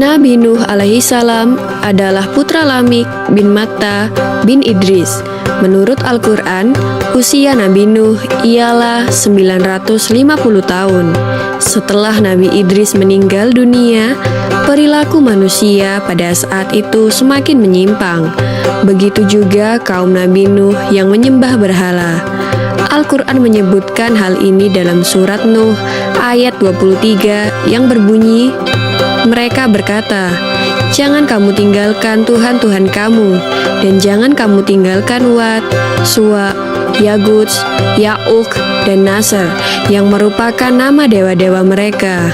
Nabi Nuh alaihi salam adalah putra Lamik bin Matta bin Idris. Menurut Al-Quran, usia Nabi Nuh ialah 950 tahun. Setelah Nabi Idris meninggal dunia, perilaku manusia pada saat itu semakin menyimpang. Begitu juga kaum Nabi Nuh yang menyembah berhala. Al-Quran menyebutkan hal ini dalam surat Nuh ayat 23 yang berbunyi, mereka berkata, jangan kamu tinggalkan Tuhan-Tuhan kamu, dan jangan kamu tinggalkan Wat, Suwa, Yaguts, Ya'uk, dan Nasr, yang merupakan nama dewa-dewa mereka.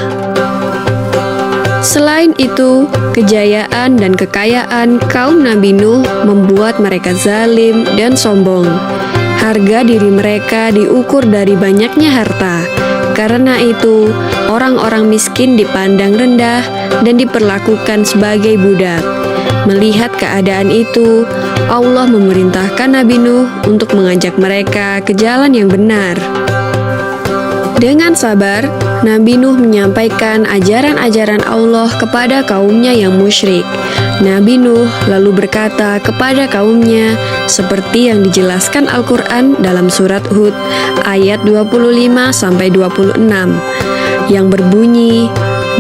Selain itu, kejayaan dan kekayaan kaum Nabi Nuh membuat mereka zalim dan sombong. Harga diri mereka diukur dari banyaknya harta. Karena itu, orang-orang miskin dipandang rendah dan diperlakukan sebagai budak. Melihat keadaan itu, Allah memerintahkan Nabi Nuh untuk mengajak mereka ke jalan yang benar. Dengan sabar, Nabi Nuh menyampaikan ajaran-ajaran Allah kepada kaumnya yang musyrik. Nabi Nuh lalu berkata kepada kaumnya seperti yang dijelaskan Al-Quran dalam surat Hud ayat 25-26 yang berbunyi,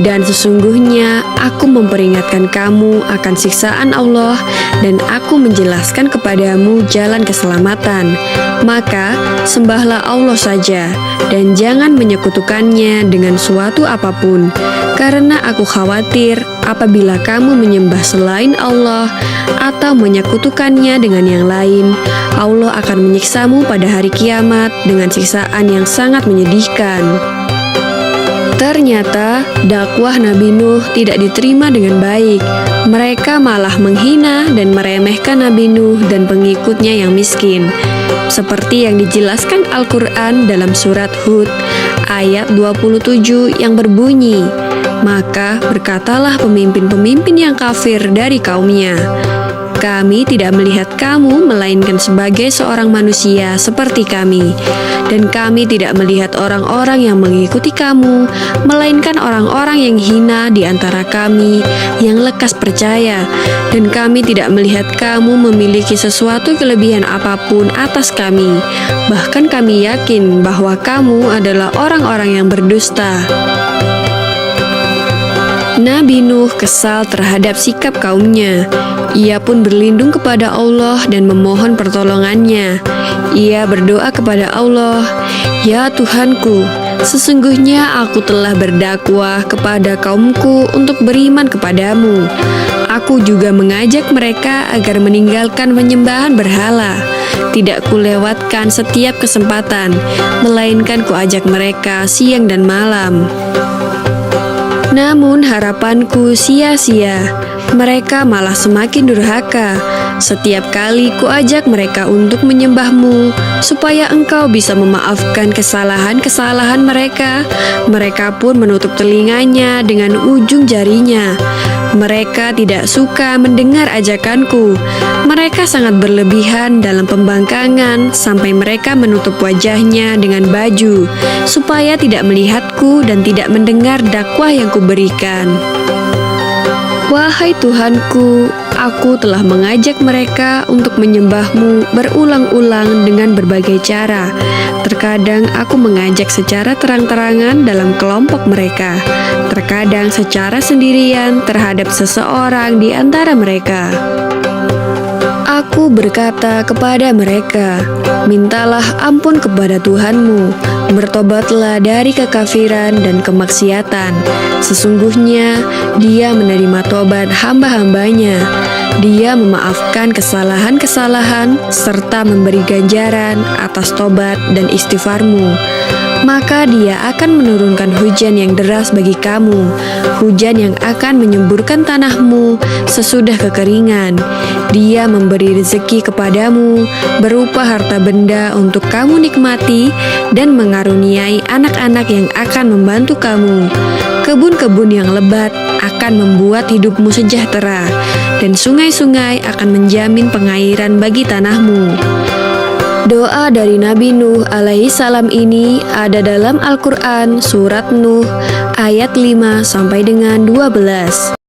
dan sesungguhnya aku memperingatkan kamu akan siksaan Allah dan aku menjelaskan kepadamu jalan keselamatan. Maka sembahlah Allah saja dan jangan menyekutukannya dengan suatu apapun, karena aku khawatir apabila kamu menyembah selain Allah atau menyekutukannya dengan yang lain, Allah akan menyiksamu pada hari kiamat dengan siksaan yang sangat menyedihkan. Ternyata dakwah Nabi Nuh tidak diterima dengan baik. Mereka malah menghina dan meremehkan Nabi Nuh dan pengikutnya yang miskin. Seperti yang dijelaskan Al-Quran dalam surat Hud ayat 27 yang berbunyi, maka berkatalah pemimpin-pemimpin yang kafir dari kaumnya, kami tidak melihat kamu melainkan sebagai seorang manusia seperti kami, dan kami tidak melihat orang-orang yang mengikuti kamu melainkan orang-orang yang hina di antara kami yang lekas percaya, dan kami tidak melihat kamu memiliki sesuatu kelebihan apapun atas kami, bahkan kami yakin bahwa kamu adalah orang-orang yang berdusta. Nabi Nuh kesal terhadap sikap kaumnya. Ia pun berlindung kepada Allah dan memohon pertolongannya. Ia berdoa kepada Allah, ya Tuhanku, sesungguhnya aku telah berdakwah kepada kaumku untuk beriman kepadamu. Aku juga mengajak mereka agar meninggalkan penyembahan berhala. Tidak kulewatkan setiap kesempatan, melainkan kuajak mereka siang dan malam. Namun harapanku sia-sia, mereka malah semakin durhaka. Setiap kali kuajak mereka untuk menyembahmu, supaya engkau bisa memaafkan kesalahan-kesalahan mereka, mereka pun menutup telinganya dengan ujung jarinya. Mereka tidak suka mendengar ajakanku. Mereka sangat berlebihan dalam pembangkangan sampai mereka menutup wajahnya dengan baju, supaya tidak melihatku dan tidak mendengar dakwah yang kuberikan. Wahai Tuhanku, aku telah mengajak mereka untuk menyembahmu berulang-ulang dengan berbagai cara. Terkadang aku mengajak secara terang-terangan dalam kelompok mereka, terkadang secara sendirian terhadap seseorang di antara mereka. Aku berkata kepada mereka, mintalah ampun kepada Tuhanmu, bertobatlah dari kekafiran dan kemaksiatan. Sesungguhnya Dia menerima tobat hamba-hambanya. Dia memaafkan kesalahan-kesalahan serta memberi ganjaran atas tobat dan istighfarmu. Maka Dia akan menurunkan hujan yang deras bagi kamu, hujan yang akan menyemburkan tanahmu sesudah kekeringan. Dia memberi rezeki kepadamu berupa harta benda untuk kamu nikmati dan mengaruniai anak-anak yang akan membantu kamu. Kebun-kebun yang lebat akan membuat hidupmu sejahtera, dan sungai-sungai akan menjamin pengairan bagi tanahmu. Doa dari Nabi Nuh alaihi salam ini ada dalam Al-Quran surat Nuh ayat 5 sampai dengan 12.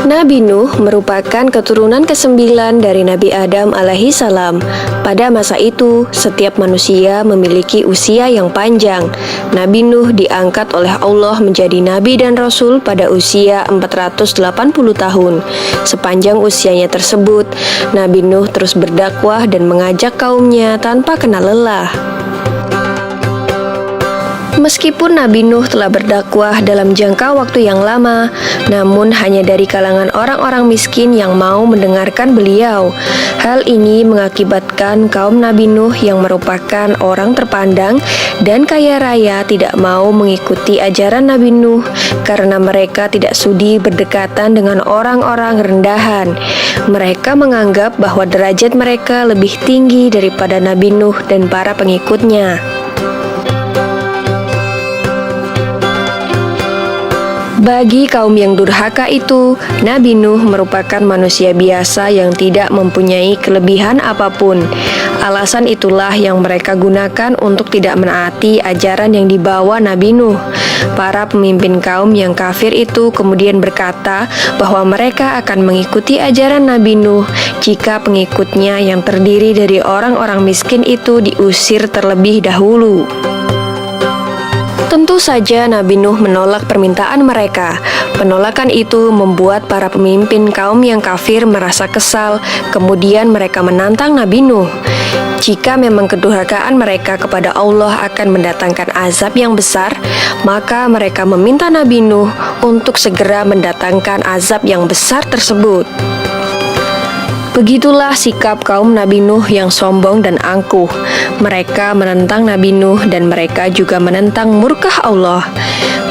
Nabi Nuh merupakan keturunan ke-9 dari Nabi Adam alaihi salam. Pada masa itu, setiap manusia memiliki usia yang panjang. Nabi Nuh diangkat oleh Allah menjadi nabi dan rasul pada usia 480 tahun. Sepanjang usianya tersebut, Nabi Nuh terus berdakwah dan mengajak kaumnya tanpa kenal lelah. Meskipun Nabi Nuh telah berdakwah dalam jangka waktu yang lama, namun hanya dari kalangan orang-orang miskin yang mau mendengarkan beliau. Hal ini mengakibatkan kaum Nabi Nuh yang merupakan orang terpandang dan kaya raya tidak mau mengikuti ajaran Nabi Nuh karena mereka tidak sudi berdekatan dengan orang-orang rendahan. Mereka menganggap bahwa derajat mereka lebih tinggi daripada Nabi Nuh dan para pengikutnya. Bagi kaum yang durhaka itu, Nabi Nuh merupakan manusia biasa yang tidak mempunyai kelebihan apapun. Alasan itulah yang mereka gunakan untuk tidak menaati ajaran yang dibawa Nabi Nuh. Para pemimpin kaum yang kafir itu kemudian berkata bahwa mereka akan mengikuti ajaran Nabi Nuh jika pengikutnya yang terdiri dari orang-orang miskin itu diusir terlebih dahulu. Tentu saja Nabi Nuh menolak permintaan mereka. Penolakan itu membuat para pemimpin kaum yang kafir merasa kesal, kemudian mereka menantang Nabi Nuh. Jika memang kedurhakaan mereka kepada Allah akan mendatangkan azab yang besar, maka mereka meminta Nabi Nuh untuk segera mendatangkan azab yang besar tersebut. Begitulah sikap kaum Nabi Nuh yang sombong dan angkuh. Mereka menentang Nabi Nuh dan mereka juga menentang murkah Allah.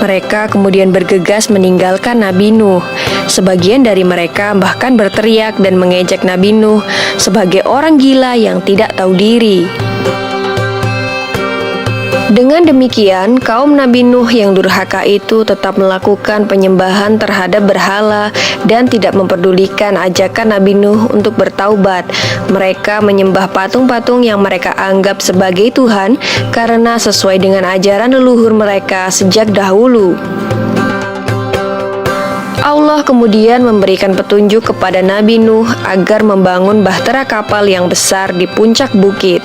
Mereka kemudian bergegas meninggalkan Nabi Nuh. Sebagian dari mereka bahkan berteriak dan mengejek Nabi Nuh sebagai orang gila yang tidak tahu diri. Dengan demikian, kaum Nabi Nuh yang durhaka itu tetap melakukan penyembahan terhadap berhala dan tidak memperdulikan ajakan Nabi Nuh untuk bertaubat. Mereka menyembah patung-patung yang mereka anggap sebagai Tuhan karena sesuai dengan ajaran leluhur mereka sejak dahulu. Allah kemudian memberikan petunjuk kepada Nabi Nuh agar membangun bahtera kapal yang besar di puncak bukit.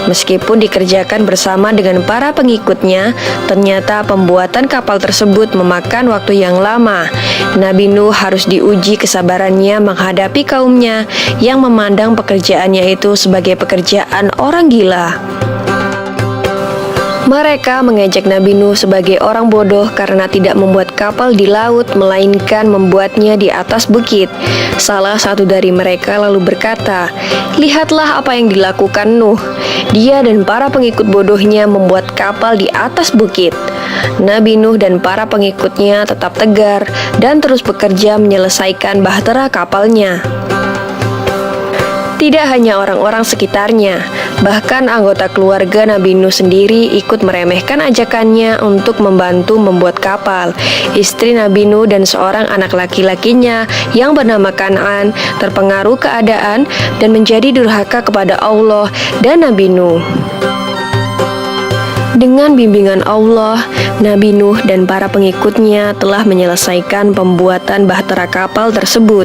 Meskipun dikerjakan bersama dengan para pengikutnya, ternyata pembuatan kapal tersebut memakan waktu yang lama. Nabi Nuh harus diuji kesabarannya menghadapi kaumnya yang memandang pekerjaannya itu sebagai pekerjaan orang gila. Mereka mengejek Nabi Nuh sebagai orang bodoh karena tidak membuat kapal di laut, melainkan membuatnya di atas bukit. Salah satu dari mereka lalu berkata, "Lihatlah apa yang dilakukan Nuh. Dia dan para pengikut bodohnya membuat kapal di atas bukit." Nabi Nuh dan para pengikutnya tetap tegar dan terus bekerja menyelesaikan bahtera kapalnya. Tidak hanya orang-orang sekitarnya, bahkan anggota keluarga Nabi Nuh sendiri ikut meremehkan ajakannya untuk membantu membuat kapal. Istri Nabi Nuh dan seorang anak laki-lakinya yang bernama Kan'an terpengaruh keadaan dan menjadi durhaka kepada Allah dan Nabi Nuh. Dengan bimbingan Allah, Nabi Nuh dan para pengikutnya telah menyelesaikan pembuatan bahtera kapal tersebut.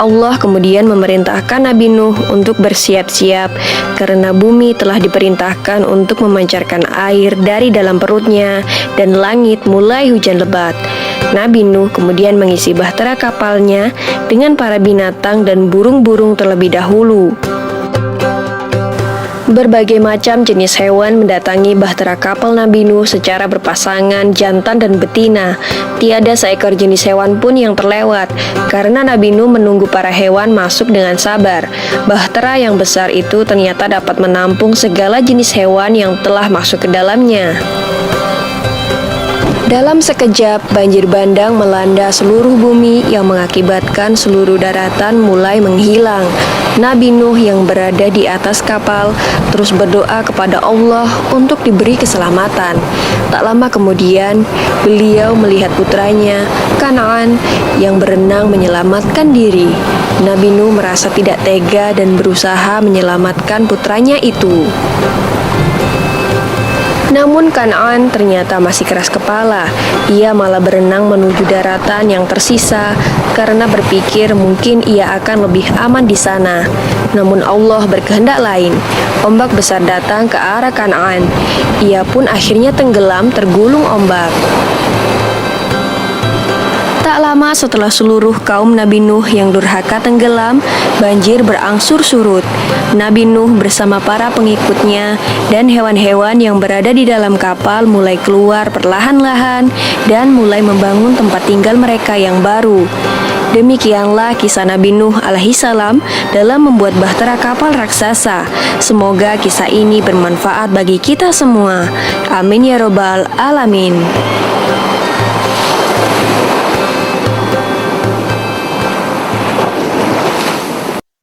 Allah kemudian memerintahkan Nabi Nuh untuk bersiap-siap karena bumi telah diperintahkan untuk memancarkan air dari dalam perutnya dan langit mulai hujan lebat. Nabi Nuh kemudian mengisi bahtera kapalnya dengan para binatang dan burung-burung terlebih dahulu. Berbagai macam jenis hewan mendatangi bahtera kapal Nabi Nuh secara berpasangan jantan dan betina. Tiada seekor jenis hewan pun yang terlewat, karena Nabi Nuh menunggu para hewan masuk dengan sabar. Bahtera yang besar itu ternyata dapat menampung segala jenis hewan yang telah masuk ke dalamnya. Dalam sekejap, banjir bandang melanda seluruh bumi yang mengakibatkan seluruh daratan mulai menghilang. Nabi Nuh yang berada di atas kapal terus berdoa kepada Allah untuk diberi keselamatan. Tak lama kemudian, beliau melihat putranya, Kan'an, yang berenang menyelamatkan diri. Nabi Nuh merasa tidak tega dan berusaha menyelamatkan putranya itu. Namun Kan'an ternyata masih keras kepala. Ia malah berenang menuju daratan yang tersisa karena berpikir mungkin ia akan lebih aman di sana. Namun Allah berkehendak lain. Ombak besar datang ke arah Kan'an. Ia pun akhirnya tenggelam tergulung ombak. Tak lama setelah seluruh kaum Nabi Nuh yang durhaka tenggelam, banjir berangsur surut. Nabi Nuh bersama para pengikutnya dan hewan-hewan yang berada di dalam kapal mulai keluar perlahan-lahan dan mulai membangun tempat tinggal mereka yang baru. Demikianlah kisah Nabi Nuh alaihissalam dalam membuat bahtera kapal raksasa. Semoga kisah ini bermanfaat bagi kita semua. Amin ya robbal alamin.